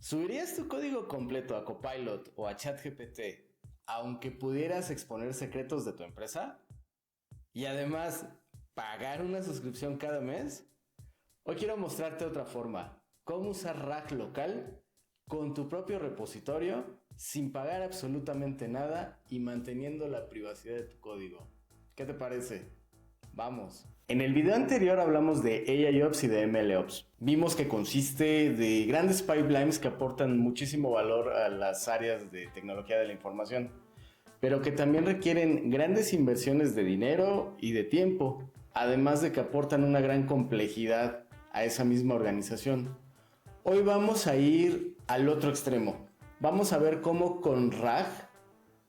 ¿Subirías tu código completo a Copilot o a ChatGPT aunque pudieras exponer secretos de tu empresa? Y además, ¿pagar una suscripción cada mes? Hoy quiero mostrarte otra forma, cómo usar RAG local con tu propio repositorio sin pagar absolutamente nada y manteniendo la privacidad de tu código. ¿Qué te parece? Vamos. En el video anterior hablamos de AIOps y de MLOps. Vimos que consiste de grandes pipelines que aportan muchísimo valor a las áreas de tecnología de la información, pero que también requieren grandes inversiones de dinero y de tiempo, además de que aportan una gran complejidad a esa misma organización. Hoy vamos a ir al otro extremo. Vamos a ver cómo con RAG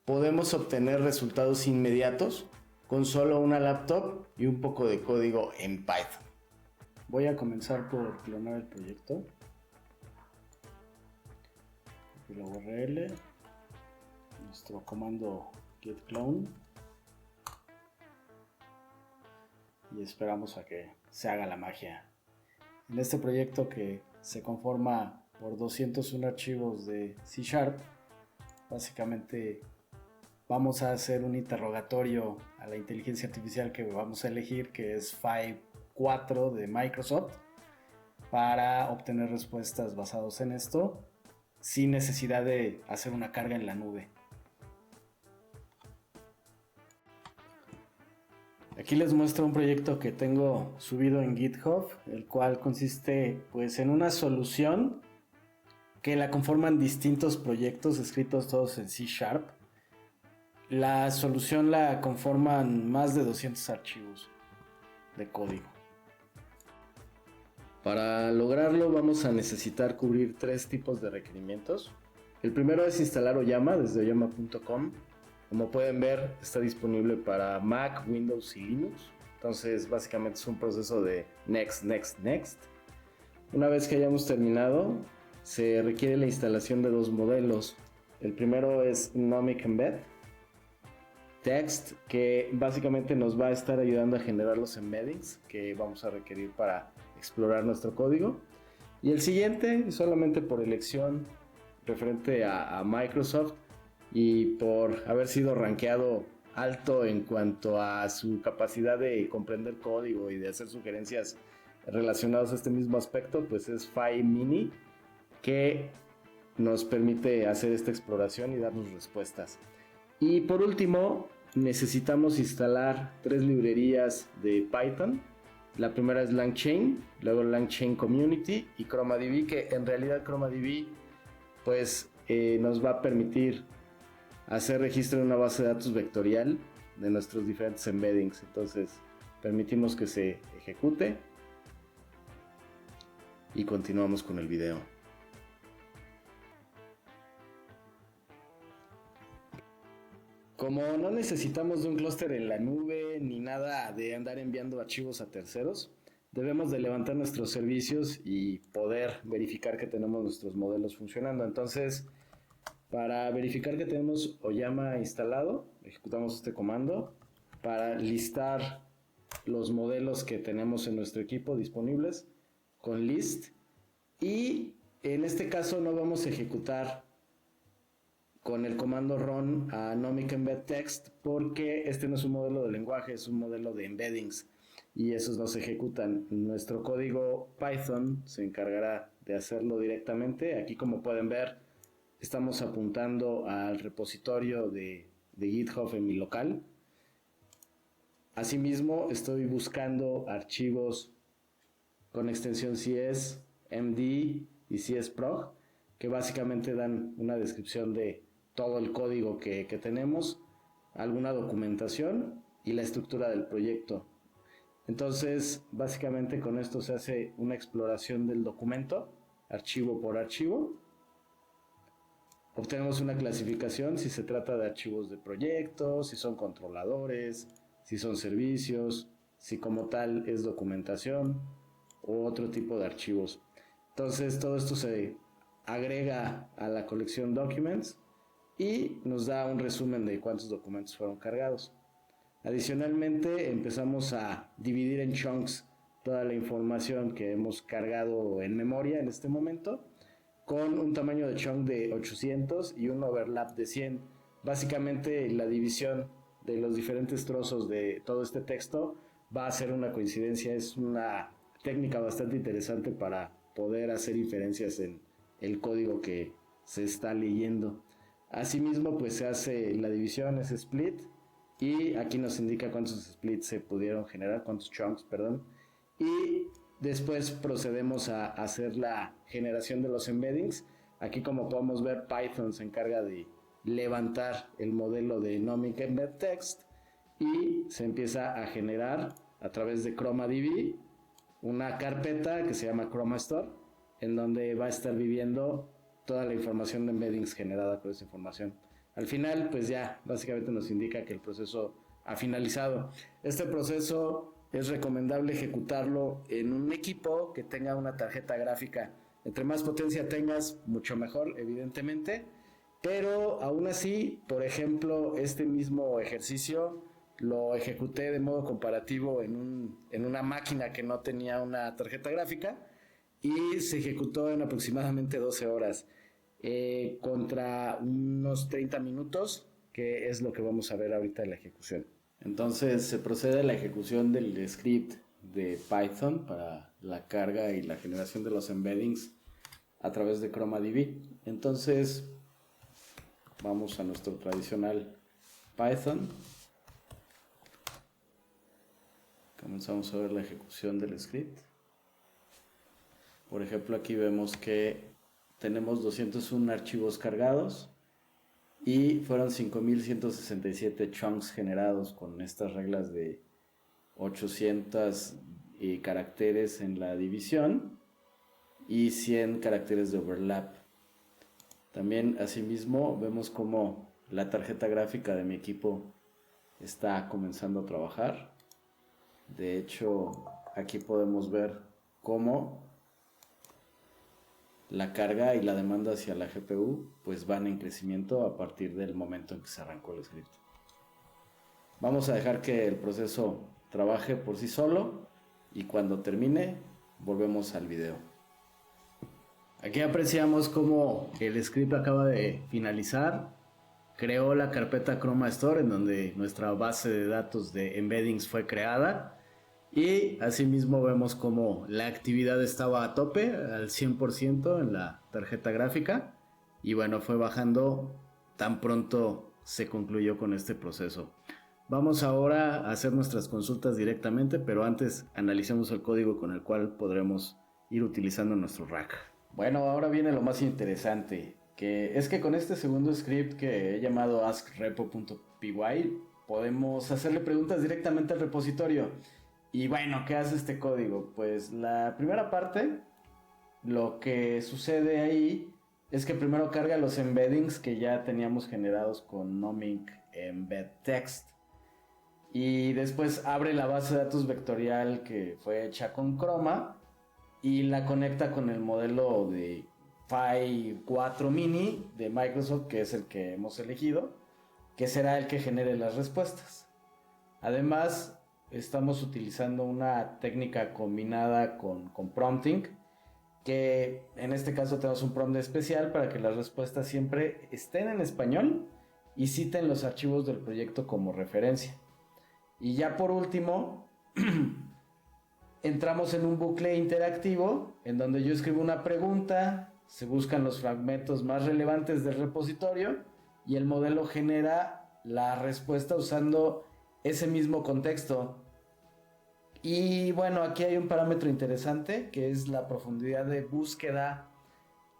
podemos obtener resultados inmediatos con solo una laptop y un poco de código en Python. Voy a comenzar por clonar el proyecto. La URL, nuestro comando git clone y esperamos a que se haga la magia. En este proyecto, que se conforma por 201 archivos de C#, básicamente vamos a hacer un interrogatorio a la inteligencia artificial que vamos a elegir, que es Phi 4 de Microsoft, para obtener respuestas basadas en esto, sin necesidad de hacer una carga en la nube. Aquí les muestro un proyecto que tengo subido en GitHub, el cual consiste pues en una solución que la conforman distintos proyectos escritos todos en C#. La solución la conforman más de 200 archivos de código. Para lograrlo vamos a necesitar cubrir tres tipos de requerimientos. El primero es instalar Oyama desde oyama.com. Como pueden ver, está disponible para Mac, Windows y Linux. Entonces básicamente es un proceso de next, next, next. Una vez que hayamos terminado, se requiere la instalación de dos modelos. El primero es Nomic Embed Text, que básicamente nos va a estar ayudando a generar los embeddings que vamos a requerir para explorar nuestro código. Y el siguiente, solamente por elección referente a Microsoft y por haber sido rankeado alto en cuanto a su capacidad de comprender código y de hacer sugerencias relacionadas a este mismo aspecto, pues es Phi Mini, que nos permite hacer esta exploración y darnos respuestas. Y por último, necesitamos instalar tres librerías de Python. La primera es LangChain, luego LangChain Community y ChromaDB, que en realidad ChromaDB pues nos va a permitir hacer registro en una base de datos vectorial de nuestros diferentes embeddings. Entonces permitimos que se ejecute y continuamos con el video. Como no necesitamos de un clúster en la nube ni nada de andar enviando archivos a terceros, debemos de levantar nuestros servicios y poder verificar que tenemos nuestros modelos funcionando. Entonces, para verificar que tenemos Oyama instalado, ejecutamos este comando para listar los modelos que tenemos en nuestro equipo disponibles con list, y en este caso no vamos a ejecutar con el comando run a Nomic Embed Text, porque este no es un modelo de lenguaje, es un modelo de embeddings y esos no se ejecutan. Nuestro código Python se encargará de hacerlo directamente. Aquí, como pueden ver, estamos apuntando al repositorio de GitHub en mi local. Asimismo, estoy buscando archivos con extensión CS, MD y CSprog, que básicamente dan una descripción de todo el código que tenemos, alguna documentación y la estructura del proyecto. Entonces, básicamente con esto se hace una exploración del documento, archivo por archivo. Obtenemos una clasificación si se trata de archivos de proyectos, si son controladores, si son servicios, si como tal es documentación o otro tipo de archivos. Entonces, todo esto se agrega a la colección Documents y nos da un resumen de cuántos documentos fueron cargados. Adicionalmente, empezamos a dividir en chunks toda la información que hemos cargado en memoria en este momento, con un tamaño de chunk de 800 y un overlap de 100. Básicamente la división de los diferentes trozos de todo este texto va a ser una coincidencia. Es una técnica bastante interesante para poder hacer inferencias en el código que se está leyendo. Asimismo, pues se hace la división, es split, y aquí nos indica cuántos splits se pudieron generar, cuántos chunks, perdón. Y después procedemos a hacer la generación de los embeddings. Aquí, como podemos ver, Python se encarga de levantar el modelo de Nomic Embed Text y se empieza a generar a través de ChromaDB una carpeta que se llama ChromaStore, en donde va a estar viviendo toda la información de embeddings generada con esa información. Al final, pues ya básicamente nos indica que el proceso ha finalizado. Este proceso es recomendable ejecutarlo en un equipo que tenga una tarjeta gráfica. Entre más potencia tengas, mucho mejor, evidentemente. Pero aún así, por ejemplo, este mismo ejercicio lo ejecuté de modo comparativo en una máquina que no tenía una tarjeta gráfica y se ejecutó en aproximadamente 12 horas contra unos 30 minutos, que es lo que vamos a ver ahorita en la ejecución. Entonces se procede a la ejecución del script de Python para la carga y la generación de los embeddings a través de ChromaDB. Entonces vamos a nuestro tradicional Python. Comenzamos a ver la ejecución del script. Por ejemplo, aquí vemos que tenemos 201 archivos cargados y fueron 5167 chunks generados con estas reglas de 800 caracteres en la división y 100 caracteres de overlap. También, asimismo, vemos cómo la tarjeta gráfica de mi equipo está comenzando a trabajar. De hecho, aquí podemos ver cómo la carga y la demanda hacia la GPU pues van en crecimiento a partir del momento en que se arrancó el script. Vamos a dejar que el proceso trabaje por sí solo y cuando termine volvemos al video. Aquí apreciamos cómo el script acaba de finalizar. Creó la carpeta ChromaStore en donde nuestra base de datos de embeddings fue creada. Y asimismo vemos como la actividad estaba a tope, al 100% en la tarjeta gráfica. Y bueno, fue bajando tan pronto se concluyó con este proceso. Vamos ahora a hacer nuestras consultas directamente, pero antes analicemos el código con el cual podremos ir utilizando nuestro rack. Bueno, ahora viene lo más interesante, que es que con este segundo script que he llamado askrepo.py podemos hacerle preguntas directamente al repositorio. Y bueno, ¿qué hace este código? Pues la primera parte, lo que sucede ahí es que primero carga los embeddings que ya teníamos generados con Nomic Embed Text. Y después abre la base de datos vectorial que fue hecha con Chroma y la conecta con el modelo de Phi 4 Mini de Microsoft, que es el que hemos elegido, que será el que genere las respuestas. Además, estamos utilizando una técnica combinada con prompting, que en este caso tenemos un prompt especial para que las respuestas siempre estén en español y citen los archivos del proyecto como referencia. Y ya por último, entramos en un bucle interactivo en donde yo escribo una pregunta, se buscan los fragmentos más relevantes del repositorio y el modelo genera la respuesta usando ese mismo contexto. Y bueno, aquí hay un parámetro interesante que es la profundidad de búsqueda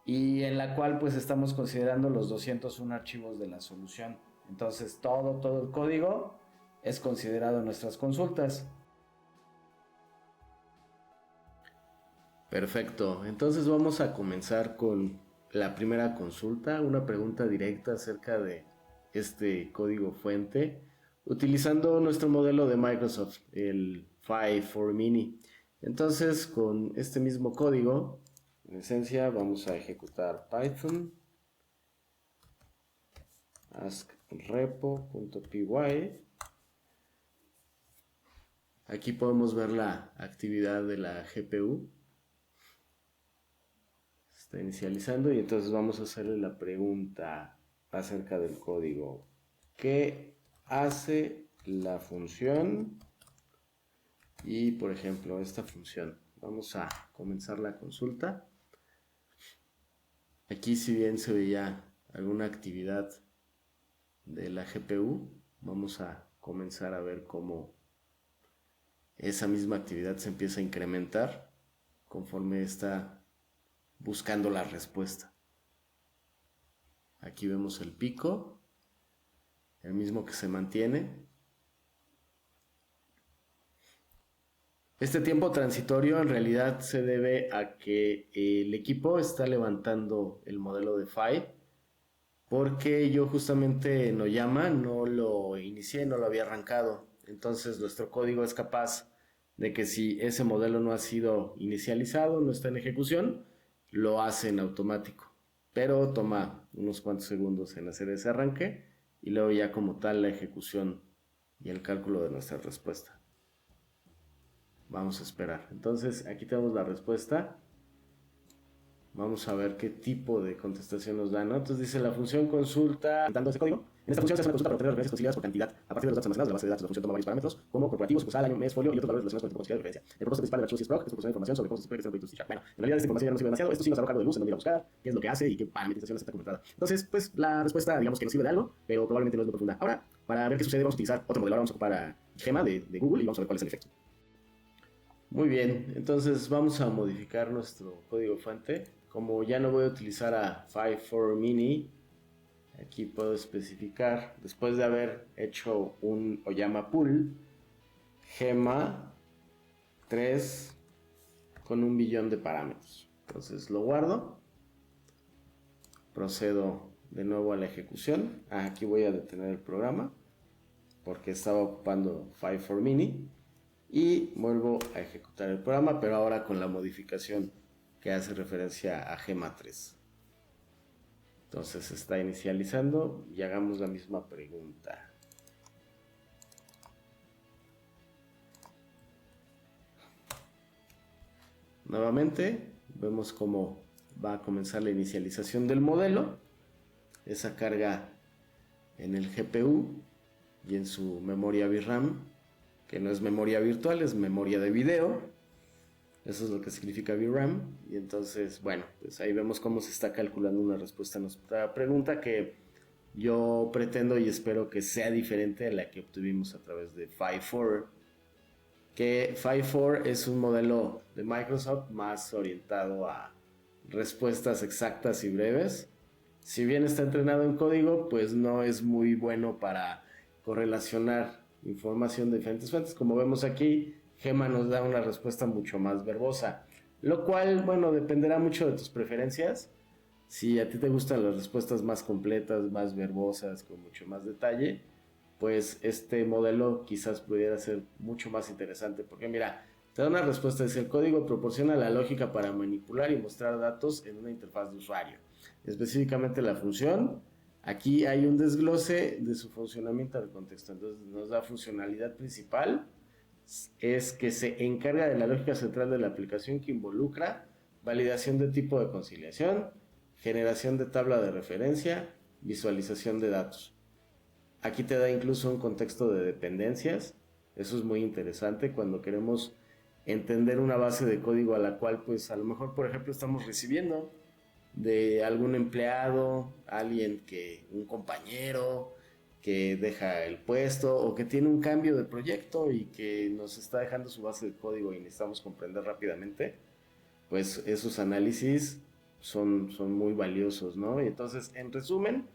y en la cual pues estamos considerando los 201 archivos de la solución. Entonces todo el código es considerado en nuestras consultas. Perfecto, entonces vamos a comenzar con la primera consulta, una pregunta directa acerca de este código fuente, utilizando nuestro modelo de Microsoft, el Phi 4 Mini. Entonces, con este mismo código, en esencia, vamos a ejecutar Python askrepo.py. Aquí podemos ver la actividad de la GPU. Está inicializando y entonces vamos a hacerle la pregunta acerca del código. ¿Qué hace la función? Y por ejemplo, esta función. Vamos a comenzar la consulta. Aquí, si bien se veía alguna actividad de la GPU, vamos a comenzar a ver cómo esa misma actividad se empieza a incrementar conforme está buscando la respuesta. Aquí vemos el pico, el mismo que se mantiene. Este tiempo transitorio en realidad se debe a que el equipo está levantando el modelo de Phi, porque yo justamente en Oyama no lo inicié, no lo había arrancado. Entonces nuestro código es capaz de que si ese modelo no ha sido inicializado, no está en ejecución, lo hace en automático. Pero toma unos cuantos segundos en hacer ese arranque y luego ya como tal la ejecución y el cálculo de nuestra respuesta. Vamos a esperar. Entonces aquí tenemos la respuesta. Vamos a ver qué tipo de contestación nos da, ¿no? Entonces dice la función consulta dando ese código. En esta función se hace una consulta para obtener referencias conciliadas por cantidad a partir de los datos almacenados de la base de datos. La función toma varios parámetros como corporativo, sucursal, año, mes, folio y otros valores relacionados con el tipo de conciliación de referencia. El propósito principal del archivo CSPROC es proporcionar información sobre cómo se puede crecer un proyecto C#. Bueno, en realidad esta información ya no sirve demasiado. Esto sí nos arroja algo de luz en dónde ir a buscar, qué es lo que hace y qué parametrización está completada. Entonces, pues la respuesta, digamos que nos sirve de algo, pero probablemente no es muy profunda. Ahora, para ver qué sucede, vamos a utilizar otro modelo. Ahora vamos a ocupar a Gema de Google y vamos a ver cuál es el efecto. Muy bien, entonces vamos a modificar nuestro código fuente. Como ya no voy a utilizar a Phi4Mini, aquí puedo especificar, después de haber hecho un Oyama Pool, Gema 3 con 1.000.000 de parámetros. Entonces lo guardo, procedo de nuevo a la ejecución. Aquí voy a detener el programa porque estaba ocupando Phi4Mini. Y vuelvo a ejecutar el programa, pero ahora con la modificación que hace referencia a Gema 3. Entonces está inicializando y hagamos la misma pregunta. Nuevamente vemos cómo va a comenzar la inicialización del modelo. Esa carga en el GPU y en su memoria VRAM, que no es memoria virtual, es memoria de video. Eso es lo que significa VRAM. Y entonces, bueno, pues ahí vemos cómo se está calculando una respuesta a nuestra pregunta, que yo pretendo y espero que sea diferente a la que obtuvimos a través de Phi4. Que Phi4 es un modelo de Microsoft más orientado a respuestas exactas y breves. Si bien está entrenado en código, pues no es muy bueno para correlacionar información de diferentes fuentes. Como vemos aquí, Gema nos da una respuesta mucho más verbosa, lo cual, bueno, dependerá mucho de tus preferencias. Si a ti te gustan las respuestas más completas, más verbosas, con mucho más detalle, pues este modelo quizás pudiera ser mucho más interesante, porque mira, te da una respuesta, es el código proporciona la lógica para manipular y mostrar datos en una interfaz de usuario, específicamente la función. Aquí hay un desglose de su funcionamiento del contexto. Entonces nos da funcionalidad principal, es que se encarga de la lógica central de la aplicación, que involucra validación de tipo de conciliación, generación de tabla de referencia, visualización de datos. Aquí te da incluso un contexto de dependencias. Eso es muy interesante cuando queremos entender una base de código a la cual, pues a lo mejor, por ejemplo, estamos recibiendo de algún empleado, un compañero que deja el puesto o que tiene un cambio de proyecto y que nos está dejando su base de código y necesitamos comprender rápidamente, pues esos análisis son muy valiosos, ¿no? Y entonces, en resumen,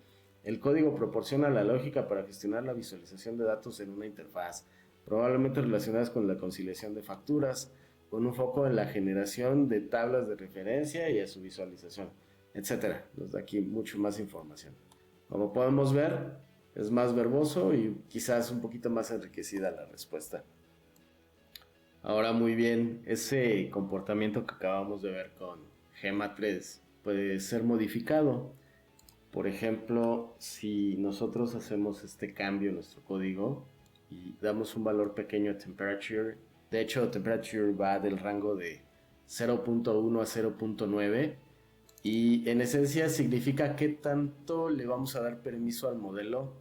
el código proporciona la lógica para gestionar la visualización de datos en una interfaz, probablemente relacionadas con la conciliación de facturas, con un foco en la generación de tablas de referencia y a su visualización, etcétera. Nos da aquí mucho más información. Como podemos ver, es más verboso y quizás un poquito más enriquecida la respuesta. Ahora, muy bien, ese comportamiento que acabamos de ver con Gema 3 puede ser modificado. Por ejemplo, si nosotros hacemos este cambio en nuestro código y damos un valor pequeño a temperature, de hecho temperature va del rango de 0.1 a 0.9, Y en esencia significa qué tanto le vamos a dar permiso al modelo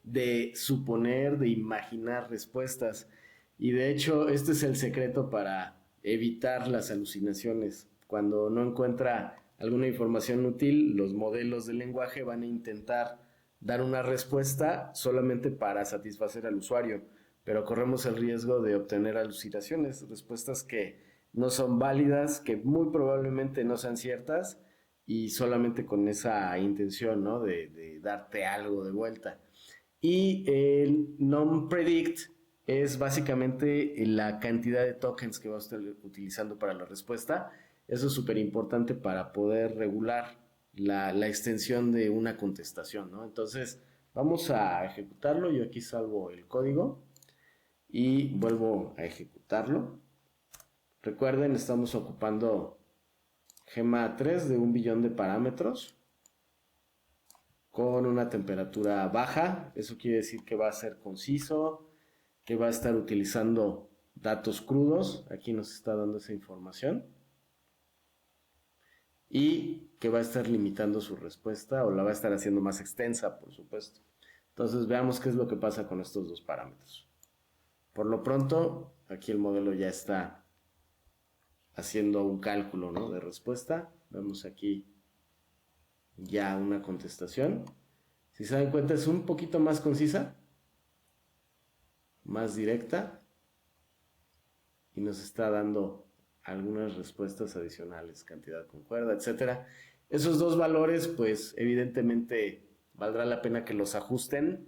de suponer, de imaginar respuestas. Y de hecho, este es el secreto para evitar las alucinaciones. Cuando no encuentra alguna información útil, los modelos de lenguaje van a intentar dar una respuesta solamente para satisfacer al usuario, pero corremos el riesgo de obtener alucinaciones, respuestas que no son válidas, que muy probablemente no sean ciertas y solamente con esa intención, ¿no? de darte algo de vuelta. Y el non-predict es básicamente la cantidad de tokens que va a estar utilizando para la respuesta. Eso es súper importante para poder regular la extensión de una contestación, ¿no? Entonces, vamos a ejecutarlo. Yo aquí salvo el código y vuelvo a ejecutarlo. Recuerden, estamos ocupando Gema 3 de 1 billón de parámetros con una temperatura baja. Eso quiere decir que va a ser conciso, que va a estar utilizando datos crudos. Aquí nos está dando esa información. Y que va a estar limitando su respuesta o la va a estar haciendo más extensa, por supuesto. Entonces veamos qué es lo que pasa con estos dos parámetros. Por lo pronto, aquí el modelo ya está haciendo un cálculo, ¿no?, de respuesta. Vemos aquí ya una contestación. Si se dan cuenta, es un poquito más concisa, más directa, y nos está dando algunas respuestas adicionales, cantidad concuerda, etcétera. Esos dos valores, pues evidentemente valdrá la pena que los ajusten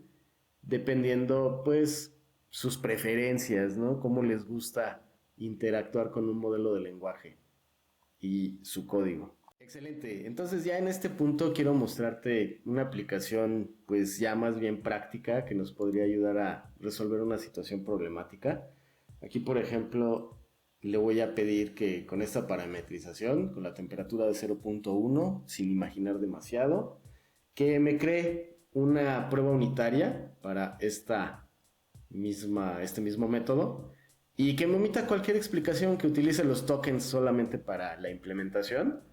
dependiendo, pues, sus preferencias, ¿no? Cómo les gusta interactuar con un modelo de lenguaje y su código. Excelente. Entonces ya en este punto quiero mostrarte una aplicación pues ya más bien práctica que nos podría ayudar a resolver una situación problemática. Aquí, por ejemplo, le voy a pedir que con esta parametrización, con la temperatura de 0.1, sin imaginar demasiado, que me cree una prueba unitaria para este mismo método y que me omita cualquier explicación, que utilice los tokens solamente para la implementación,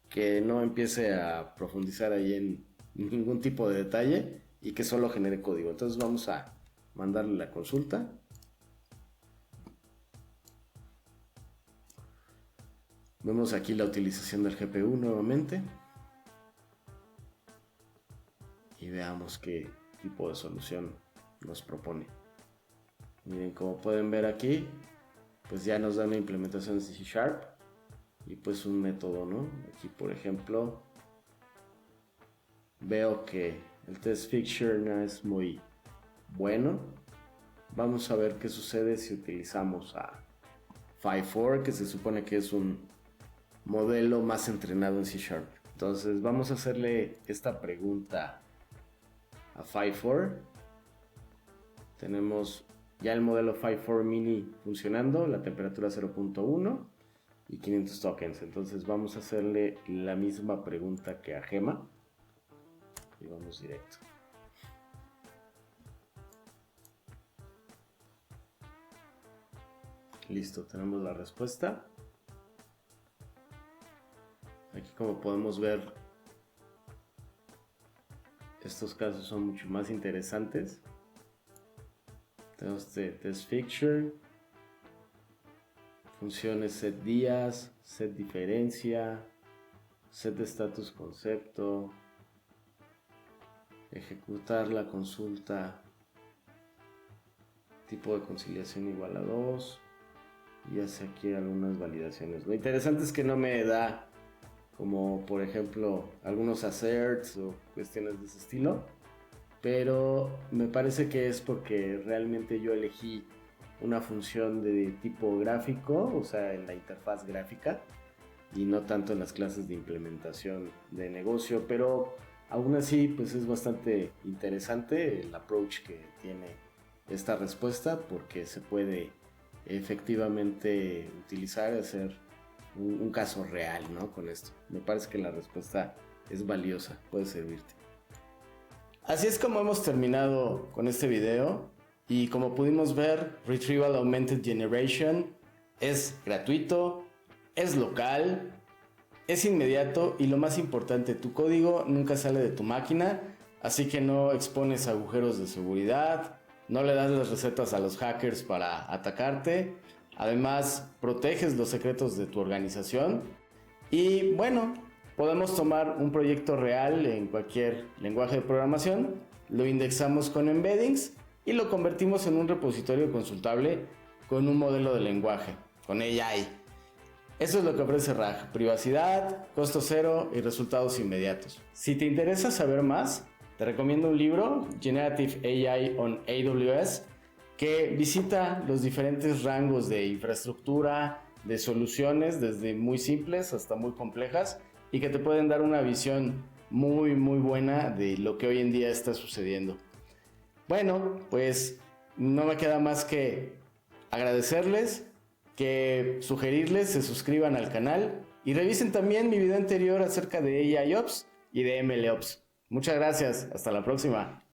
que no empiece a profundizar ahí en ningún tipo de detalle y que solo genere código. Entonces vamos a mandarle la consulta. Vemos aquí la utilización del GPU nuevamente. Y veamos qué tipo de solución nos propone. Miren, como pueden ver aquí, pues ya nos da una implementación de C# y pues un método, ¿no? Aquí, por ejemplo, veo que el test fixture no es muy bueno. Vamos a ver qué sucede si utilizamos a Phi4, que se supone que es un modelo más entrenado en C#. Entonces vamos a hacerle esta pregunta a Phi4. Tenemos ya el modelo Phi4 mini funcionando, la temperatura 0.1 y 500 tokens. Entonces vamos a hacerle la misma pregunta que a Gema y vamos directo. Listo, tenemos la respuesta. Aquí, como podemos ver, estos casos son mucho más interesantes. Tenemos test fixture, funciones set días, set diferencia, set de status concepto, ejecutar la consulta, tipo de conciliación igual a 2, y hace aquí algunas validaciones. Lo interesante es que no me da, como por ejemplo, algunos asserts o cuestiones de ese estilo, pero me parece que es porque realmente yo elegí una función de tipo gráfico, o sea, en la interfaz gráfica, y no tanto en las clases de implementación de negocio, pero aún así pues es bastante interesante el approach que tiene esta respuesta, porque se puede efectivamente utilizar y hacer un caso real, ¿no?, con esto. Me parece que la respuesta es valiosa, puede servirte. Así es como hemos terminado con este video, y como pudimos ver, Retrieval Augmented Generation es gratuito, es local es inmediato y lo más importante, tu código nunca sale de tu máquina, así que no expones agujeros de seguridad, no le das las recetas a los hackers para atacarte, además proteges los secretos de tu organización y bueno, podemos tomar un proyecto real en cualquier lenguaje de programación, lo indexamos con embeddings y lo convertimos en un repositorio consultable con un modelo de lenguaje, con AI. Eso es lo que ofrece RAG, privacidad, costo cero y resultados inmediatos. Si te interesa saber más, te recomiendo un libro, Generative AI on AWS, que visita los diferentes rangos de infraestructura, de soluciones, desde muy simples hasta muy complejas, y que te pueden dar una visión muy buena de lo que hoy en día está sucediendo. Bueno, pues no me queda más que agradecerles, que sugerirles se suscriban al canal y revisen también mi video anterior acerca de AIOps y de MLOps. Muchas gracias, hasta la próxima.